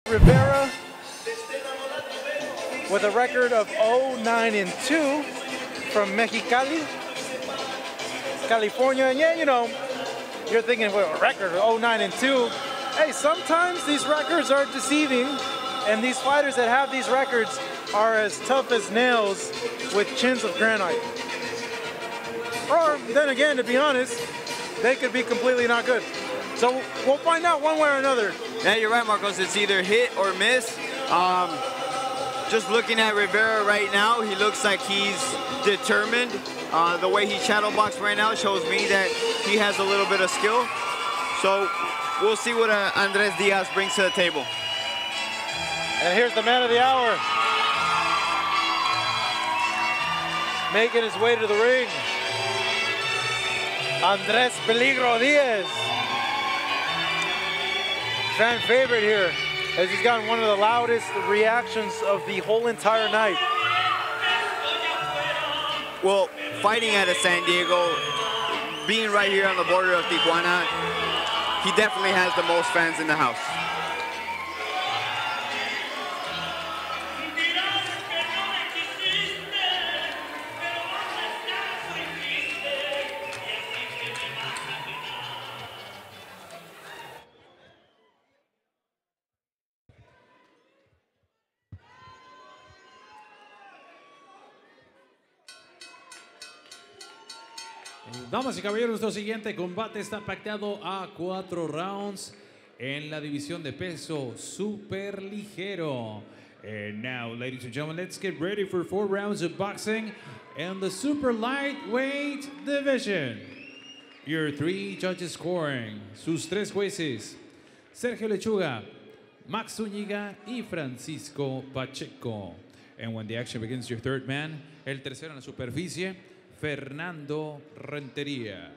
Rivera with a record of 0-9-2 from Mexicali, California. And yeah, you know, you're thinking, well, a record of 0-9-2. Hey, sometimes these records are deceiving, and these fighters that have these records are as tough as nails with chins of granite. Or then again, to be honest, they could be completely not good. So we'll find out one way or another. Yeah, you're right, Marcos. It's either hit or miss. Just looking at Rivera right now, he looks like he's determined. The way he shadow boxed right now shows me that he has a little bit of skill. So we'll see what Andres Diaz brings to the table. And here's the man of the hour, making his way to the ring, Andres Peligro Diaz. Fan favorite here, as he's gotten one of the loudest reactions of the whole entire night. Well, fighting out of San Diego, being right here on the border of Tijuana, he definitely has the most fans in the house. Damas y caballeros, nuestro siguiente combate está pactado a 4 rounds en la división de peso super ligero. And now, ladies and gentlemen, let's get ready for 4 rounds of boxing in the super lightweight division. Your 3 judges scoring, sus 3 jueces, Sergio Lechuga, Max Zúñiga y Francisco Pacheco. And when the action begins, your 3rd man, el tercero en la superficie, Fernando Renteria.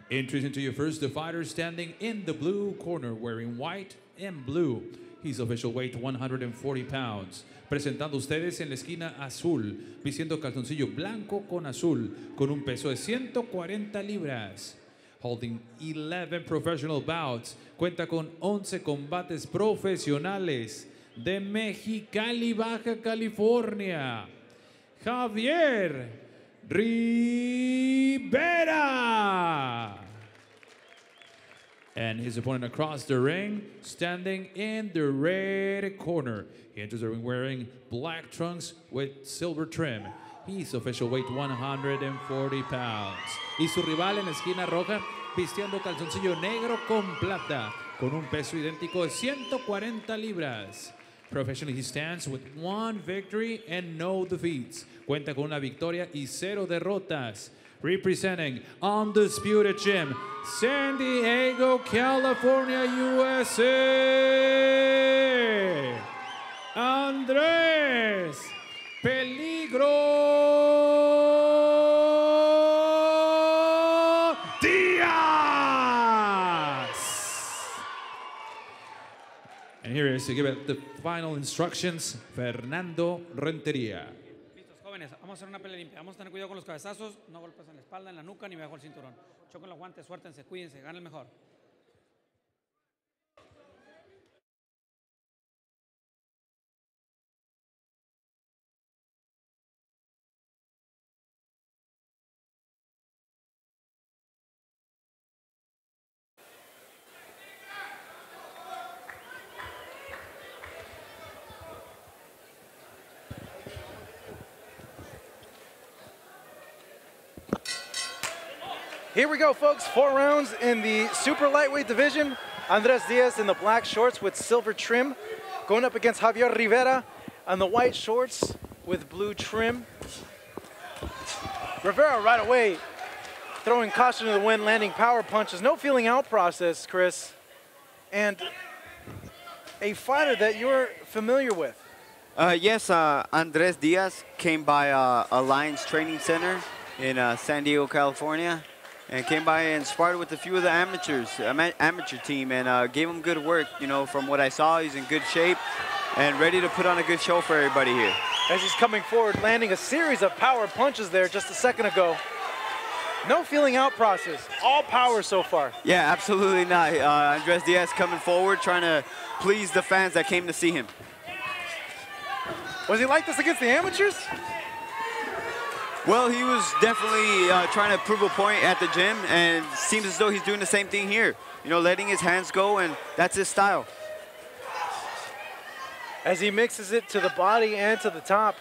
Introducing to you first the fighter standing in the blue corner, wearing white and blue. His official weight 140 pounds. Presentando ustedes en la esquina azul, vistiendo calzoncillo blanco con azul, con un peso de 140 libras. Holding 11 professional bouts, cuenta con 11 combates profesionales de Mexicali, Baja California. Javier Rivera. And his opponent across the ring, standing in the red corner. He enters the ring wearing black trunks with silver trim. His official weight 140 pounds. Y su rival en la esquina roja, vistiendo calzoncillo negro con plata, con un peso idéntico de 140 libras. Professionally, he stands with 1 victory and no defeats. Cuenta con una victoria y 0 derrotas. Representing Undisputed Gym, San Diego, California, USA, Andres Peligro Diaz. And here is to give it the final instructions, Fernando Renteria. Listos, jóvenes, vamos a hacer una pelea limpia. Vamos a tener cuidado con los cabezazos, no golpes en la espalda, en la nuca, ni bajo el cinturón. Choquen los guantes, suértense, cuídense, gane el mejor. Here we go, folks. 4 rounds in the super lightweight division. Andres Diaz in the black shorts with silver trim, going up against Javier Rivera on the white shorts with blue trim. Rivera right away throwing caution to the wind, landing power punches. No feeling out process, Chris. And a fighter that you're familiar with. Yes, Andres Diaz came by Alliance Training Center in San Diego, California, and came by and sparred with a few of the amateurs, amateur team, and gave him good work. You know, from what I saw, he's in good shape and ready to put on a good show for everybody here. As he's coming forward, landing a series of power punches there just a second ago. No feeling out process. All power so far. Yeah, absolutely not. Andres Diaz coming forward, trying to please the fans that came to see him. Was he like this against the amateurs? Well, he was definitely trying to prove a point at the gym, and seems as though he's doing the same thing here. You know, letting his hands go, and that's his style. As he mixes it to the body and to the top.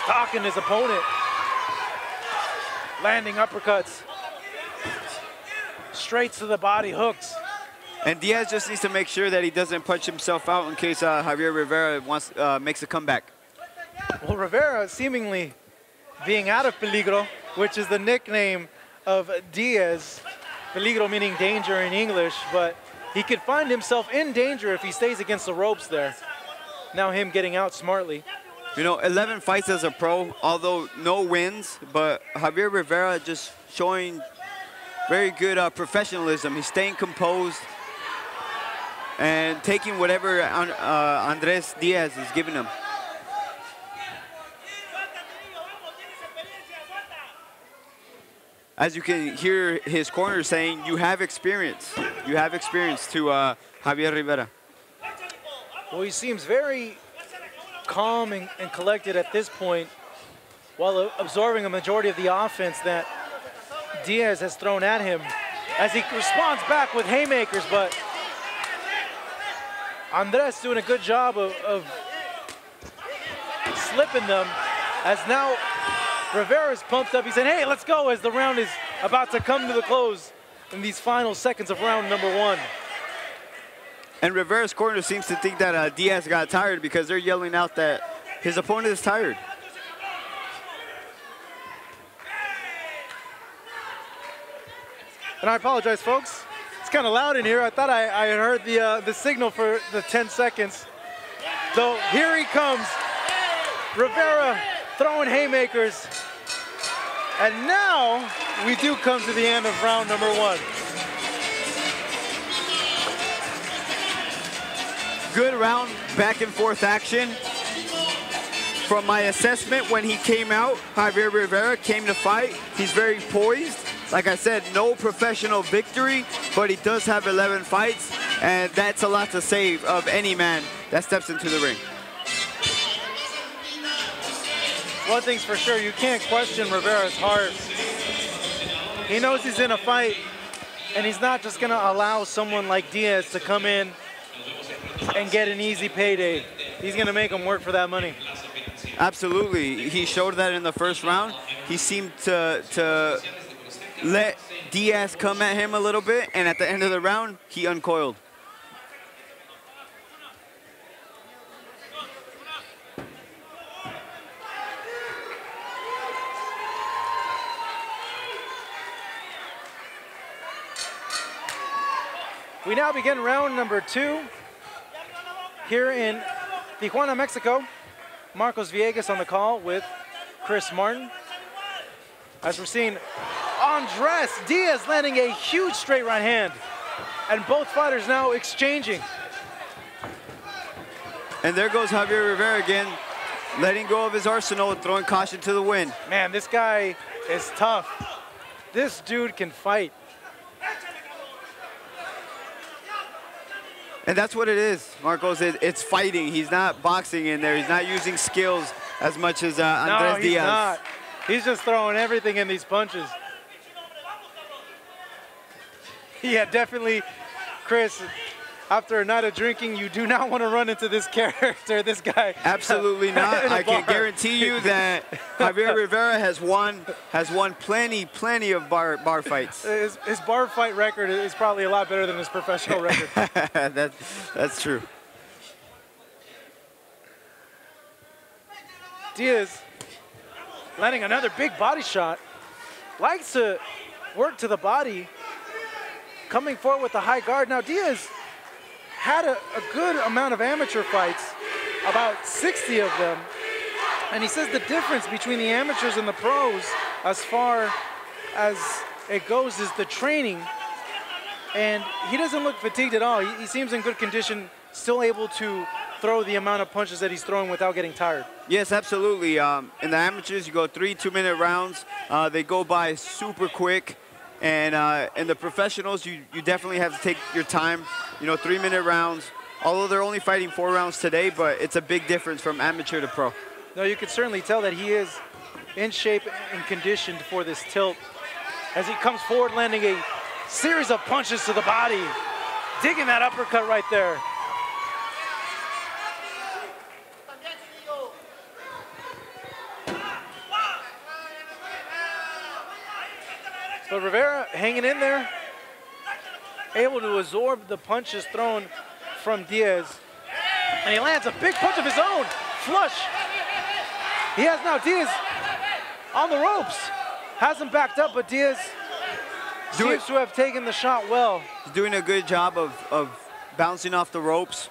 Stalking his opponent. Landing uppercuts. Straight to the body, hooks. And Diaz just needs to make sure that he doesn't punch himself out in case Javier Rivera makes a comeback. Well, Rivera seemingly being out of peligro, which is the nickname of Diaz. Peligro meaning danger in English, but he could find himself in danger if he stays against the ropes there. Now him getting out smartly. You know, 11 fights as a pro, although no wins, but Javier Rivera just showing very good professionalism. He's staying composed and taking whatever Andres Diaz is giving him. As you can hear his corner saying, you have experience. You have experience to Javier Rivera. Well, he seems very calm and collected at this point while absorbing a majority of the offense that Diaz has thrown at him as he responds back with haymakers, but Andres doing a good job of slipping them as now Rivera's pumped up. He said, hey, let's go, as the round is about to come to the close in these final seconds of round number 1. And Rivera's corner seems to think that Diaz got tired because they're yelling out that his opponent is tired. And I apologize, folks. It's kind of loud in here. I thought I had heard the signal for the 10 seconds. So here he comes. Rivera throwing haymakers. And now we do come to the end of round number 1. Good round, back and forth action. From my assessment, when he came out, Javier Rivera came to fight. He's very poised. Like I said, no professional victory, but he does have 11 fights, and that's a lot to say of any man that steps into the ring. One thing's for sure, you can't question Rivera's heart. He knows he's in a fight, and he's not just gonna allow someone like Diaz to come in and get an easy payday. He's gonna make him work for that money. Absolutely, he showed that in the first round. He seemed to let Diaz come at him a little bit, and at the end of the round, he uncoiled. We now begin round number 2 here in Tijuana, Mexico. Marcos Villegas on the call with Chris Martin. As we're seeing Andres Diaz landing a huge straight right hand. And both fighters now exchanging. And there goes Javier Rivera again, letting go of his arsenal and throwing caution to the wind. Man, this guy is tough. This dude can fight. And that's what it is, Marcos. It's fighting. He's not boxing in there. He's not using skills as much as Andres Diaz. He's not. He's just throwing everything in these punches. Yeah, definitely, Chris, after a night of drinking, you do not want to run into this character, this guy. Absolutely not. I can guarantee you that Javier Rivera has won plenty of bar fights. His bar fight record is probably a lot better than his professional record. That's true. Diaz landing another big body shot. Likes to work to the body. Coming forward with the high guard. Now Diaz had a good amount of amateur fights, about 60 of them. And he says the difference between the amateurs and the pros as far as it goes is the training. And he doesn't look fatigued at all. He seems in good condition, still able to throw the amount of punches that he's throwing without getting tired. Yes, absolutely. In the amateurs, you go 3 2-minute rounds. They go by super quick. And in the professionals, you definitely have to take your time. 3-minute rounds. Although they're only fighting 4 rounds today, but it's a big difference from amateur to pro. No, you can certainly tell that he is in shape and conditioned for this tilt as he comes forward, landing a series of punches to the body, digging that uppercut right there. But Rivera hanging in there, able to absorb the punches thrown from Diaz. And he lands a big punch of his own, flush. He has now Diaz on the ropes. Hasn't backed up, but Diaz seems to have taken the shot well. He's doing a good job of bouncing off the ropes,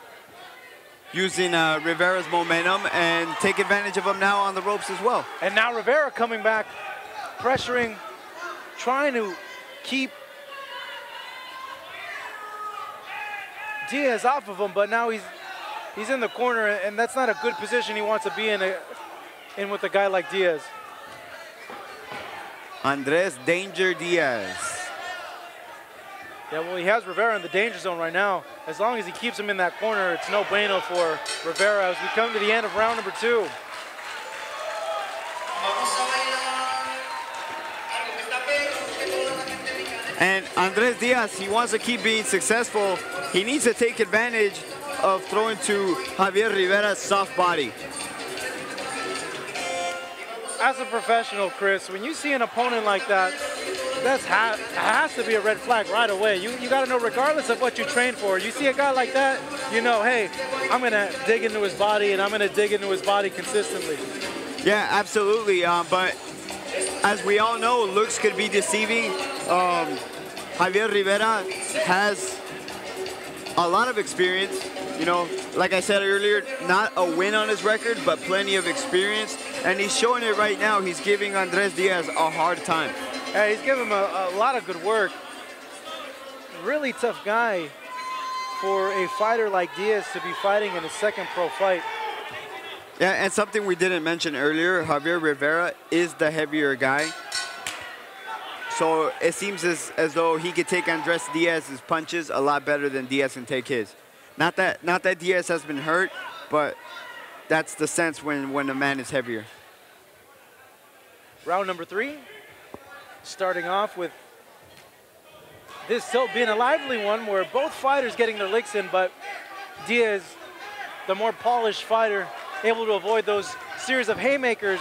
using Rivera's momentum, and take advantage of him now on the ropes as well. And now Rivera coming back, pressuring, trying to keep Diaz off of him, but now he's in the corner, and that's not a good position he wants to be in with a guy like Diaz. Andres Danger Diaz. Yeah, well, he has Rivera in the danger zone right now. As long as he keeps him in that corner, it's no bueno for Rivera as we come to the end of round number 2. And Andres Diaz, he wants to keep being successful. He needs to take advantage of throwing to Javier Rivera's soft body. As a professional, Chris, when you see an opponent like that, that has to be a red flag right away. You got to know, regardless of what you train for, you see a guy like that, you know, hey, I'm going to dig into his body, and I'm going to dig into his body consistently. Yeah, absolutely. But as we all know, looks could be deceiving. Javier Rivera has a lot of experience. Like I said earlier, not a win on his record, but plenty of experience. And he's showing it right now. He's giving Andres Diaz a hard time. Hey, he's giving him a lot of good work. Really tough guy for a fighter like Diaz to be fighting in his second pro fight. Yeah, and something we didn't mention earlier, Javier Rivera is the heavier guy. So it seems as though he could take Andres Diaz's punches a lot better than Diaz can take his. Not that Diaz has been hurt, but that's the sense when a man is heavier. Round number 3, starting off with this tilt being a lively one where both fighters getting their licks in, but Diaz, the more polished fighter, able to avoid those series of haymakers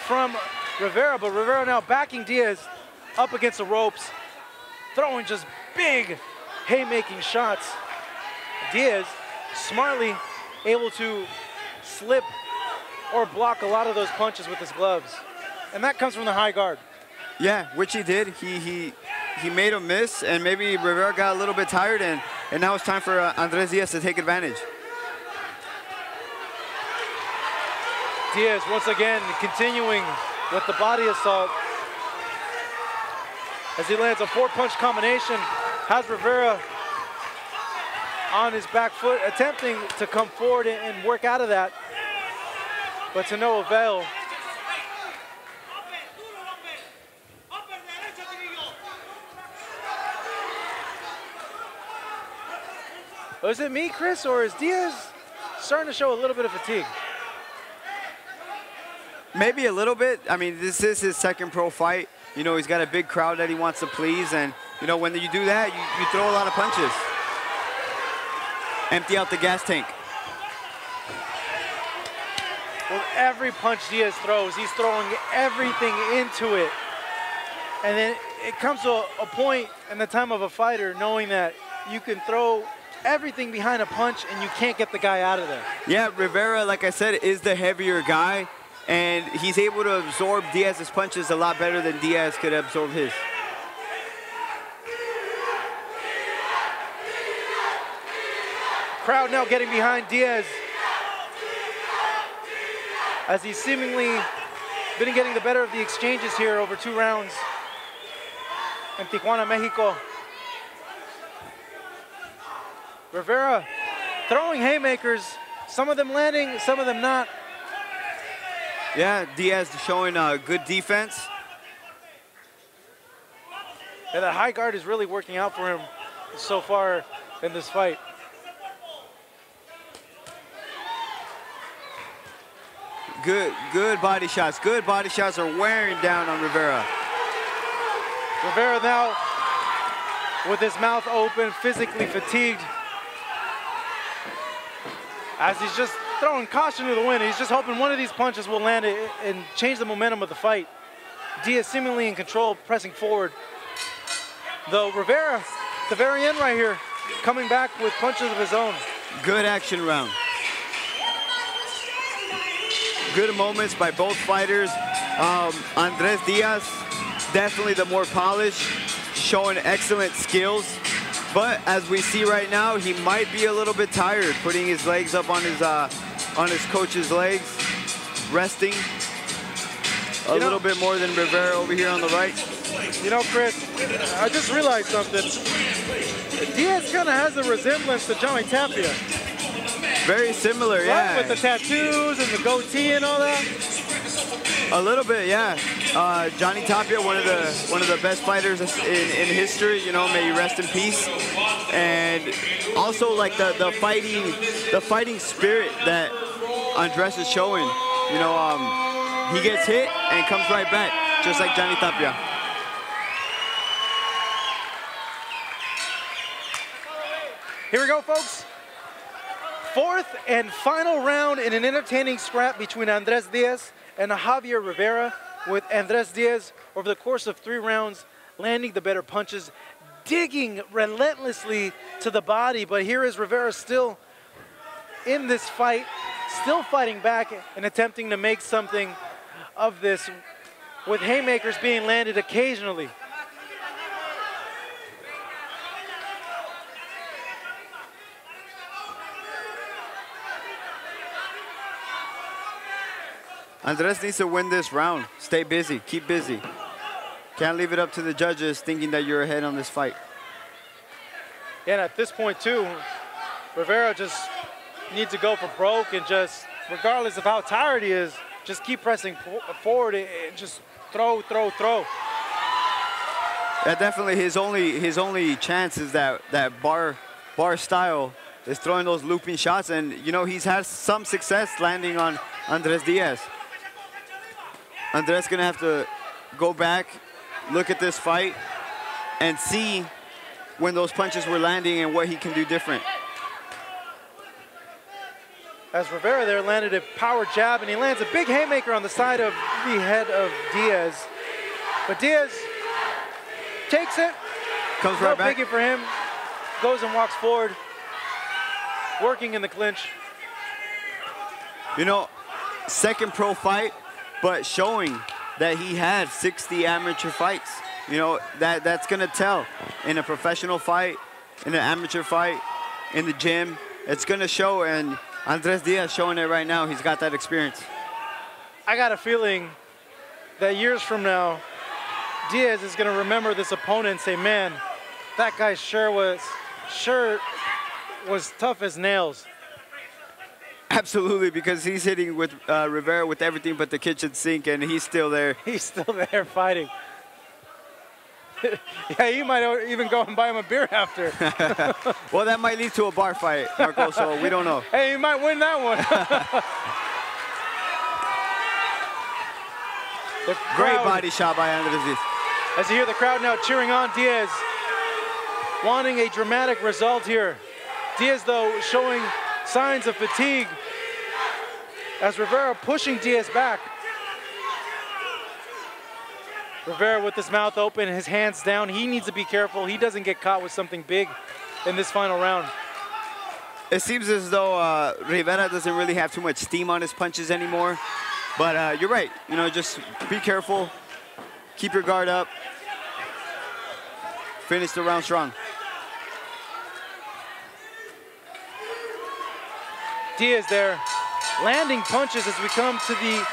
from Rivera, but Rivera now backing Diaz up against the ropes, throwing just big haymaking shots. Diaz smartly able to slip or block a lot of those punches with his gloves. And that comes from the high guard. Yeah, which he did. He made a miss, and maybe Rivera got a little bit tired, and now it's time for Andres Diaz to take advantage. Diaz once again continuing with the body assault as he lands a 4-punch combination, has Rivera on his back foot, attempting to come forward and work out of that, but to no avail. Was it me, Chris, or is Diaz starting to show a little bit of fatigue? Maybe a little bit. I mean, this is his second pro fight. He's got a big crowd that he wants to please, and when you do that, you throw a lot of punches. Empty out the gas tank. With every punch Diaz throws, he's throwing everything into it. And then it comes to a point in the time of a fighter knowing that you can throw everything behind a punch and you can't get the guy out of there. Yeah, Rivera, like I said, is the heavier guy, and he's able to absorb Diaz's punches a lot better than Diaz could absorb his. Crowd now getting behind Diaz as he's seemingly been getting the better of the exchanges here over 2 rounds in Tijuana, Mexico. Rivera throwing haymakers Some of them landing, some of them not. Yeah, Diaz showing good defense. And the high guard is really working out for him so far in this fight. Good body shots. Good body shots are wearing down on Rivera. Rivera now with his mouth open, physically fatigued. As he's just throwing caution to the wind. He's just hoping one of these punches will land it and change the momentum of the fight. Diaz seemingly in control, pressing forward. Though Rivera, at the very end right here, coming back with punches of his own. Good action round. Good moments by both fighters. Andres Diaz, definitely the more polished, showing excellent skills. But as we see right now, he might be a little bit tired, putting his legs up on his coach's legs, resting a little bit more than Rivera over here on the right. You know, Chris, I just realized something. Diaz kind of has a resemblance to Johnny Tapia. Very similar, right? Yeah. With the tattoos and the goatee and all that. A little bit, yeah. Johnny Tapia, one of the best fighters in history. You know, may he rest in peace. And also like the fighting spirit that Andres is showing. You know, he gets hit and comes right back, just like Johnny Tapia. Here we go, folks. Fourth and final round in an entertaining scrap between Andres Diaz and Javier Rivera, with Andres Diaz over the course of 3 rounds landing the better punches, digging relentlessly to the body. But here is Rivera still in this fight, still fighting back and attempting to make something of this, with haymakers being landed occasionally. Andres needs to win this round. Stay busy, keep busy. Can't leave it up to the judges thinking that you're ahead on this fight. Yeah, and at this point too, Rivera just needs to go for broke and just, regardless of how tired he is, just keep pressing forward and just throw. Yeah, definitely his only chance is that bar style is throwing those looping shots, and you know he's had some success landing on Andres Diaz. Andres gonna have to go back, look at this fight, and see when those punches were landing and what he can do different. As Rivera there landed a power jab, and he lands a big haymaker on the side of the head of Diaz. But Diaz takes it. Comes right back. No biggie for him. Goes and walks forward, working in the clinch. You know, second pro fight, but showing that he had 60 amateur fights. You know, that's gonna tell in a professional fight, in an amateur fight, in the gym. It's gonna show, and Andres Diaz showing it right now. He's got that experience. I got a feeling that years from now, Diaz is gonna remember this opponent and say, man, that guy sure was tough as nails. Absolutely, because he's hitting with Rivera with everything but the kitchen sink, and he's still there. He's still there fighting. Yeah, you might even go and buy him a beer after. Well, that might lead to a bar fight, Marco, so we don't know. Hey, you might win that one. Great body shot by Andres Diaz. As you hear the crowd now cheering on Diaz, wanting a dramatic result here. Diaz, though, showing signs of fatigue as Rivera pushing Diaz back. Rivera with his mouth open, his hands down. He needs to be careful. He doesn't get caught with something big in this final round. It seems as though Rivera doesn't really have too much steam on his punches anymore. But you're right. You know, just be careful. Keep your guard up. Finish the round strong. Diaz there, landing punches as we come to the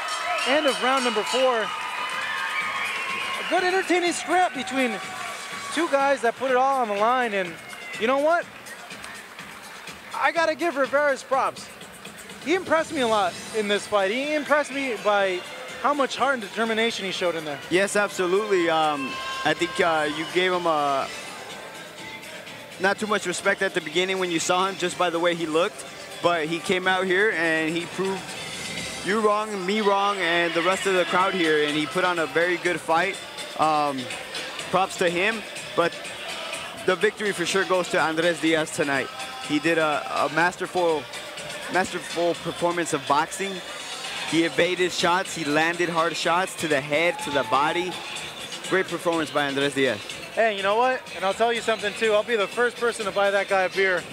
end of round number 4. A good entertaining scrap between two guys that put it all on the line, and you know what? I gotta give Rivera his props. he impressed me a lot in this fight. He impressed me by how much heart and determination he showed in there. Yes, absolutely. I think you gave him not too much respect at the beginning when you saw him just by the way he looked, but he came out here and he proved you wrong, me wrong, and the rest of the crowd here, and he put on a very good fight. Props to him, but the victory for sure goes to Andres Diaz tonight. He did a masterful performance of boxing. He evaded shots, he landed hard shots to the head, to the body. Great performance by Andres Diaz. Hey, you know what? And I'll tell you something too. I'll be the first person to buy that guy a beer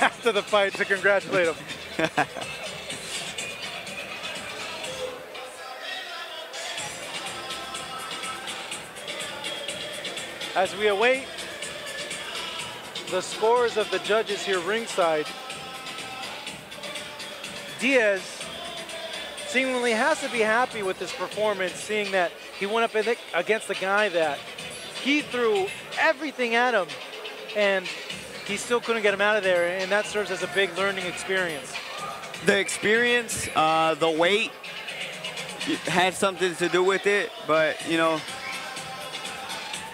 after the fight to congratulate him. As we await the scores of the judges here ringside, Diaz seemingly has to be happy with this performance, seeing that he went up against a guy that he threw everything at him, and he still couldn't get him out of there, and that serves as a big learning experience. The experience, the weight had something to do with it, but, you know,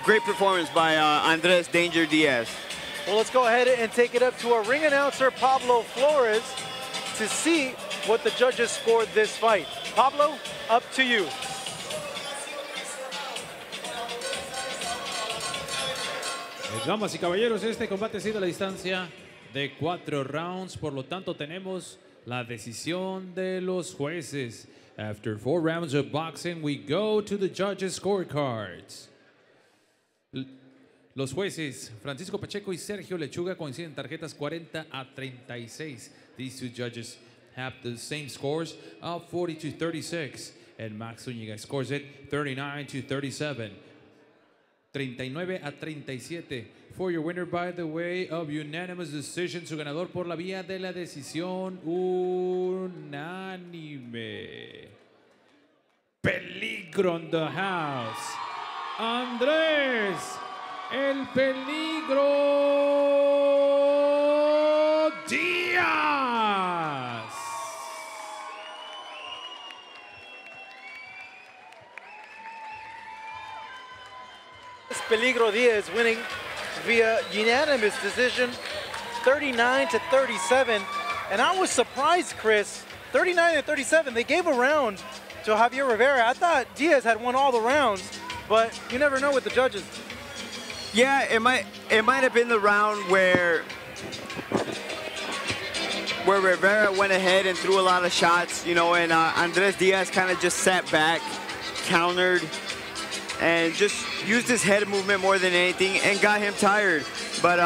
great performance by Andres Danger Diaz. Well, let's go ahead and take it up to our ring announcer, Pablo Flores, to see what the judges scored this fight. Pablo, up to you. Damas y caballeros, este combate ha sido a la distancia de 4 rounds, por lo tanto tenemos la decisión de los jueces. After 4 rounds of boxing, we go to the judges' scorecards. Los jueces Francisco Pacheco y Sergio Lechuga coinciden tarjetas 40-36. These two judges have the same scores of 40-36, and Max Zúñiga scores it 39-37. 39-37 for your winner by the way of unanimous decision. Su ganador por la vía de la decisión unánime. Peligro in the house. Andrés, el peligro Diaz. Peligro Diaz winning via unanimous decision, 39-37. And I was surprised, Chris, 39-37. They gave a round to Javier Rivera. I thought Diaz had won all the rounds, but you never know with the judges. Yeah, it might have been the round where Rivera went ahead and threw a lot of shots, you know, and Andres Diaz kind of just sat back, countered, and just used his head movement more than anything and got him tired. But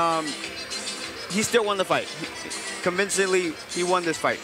he still won the fight. Convincingly, he won this fight.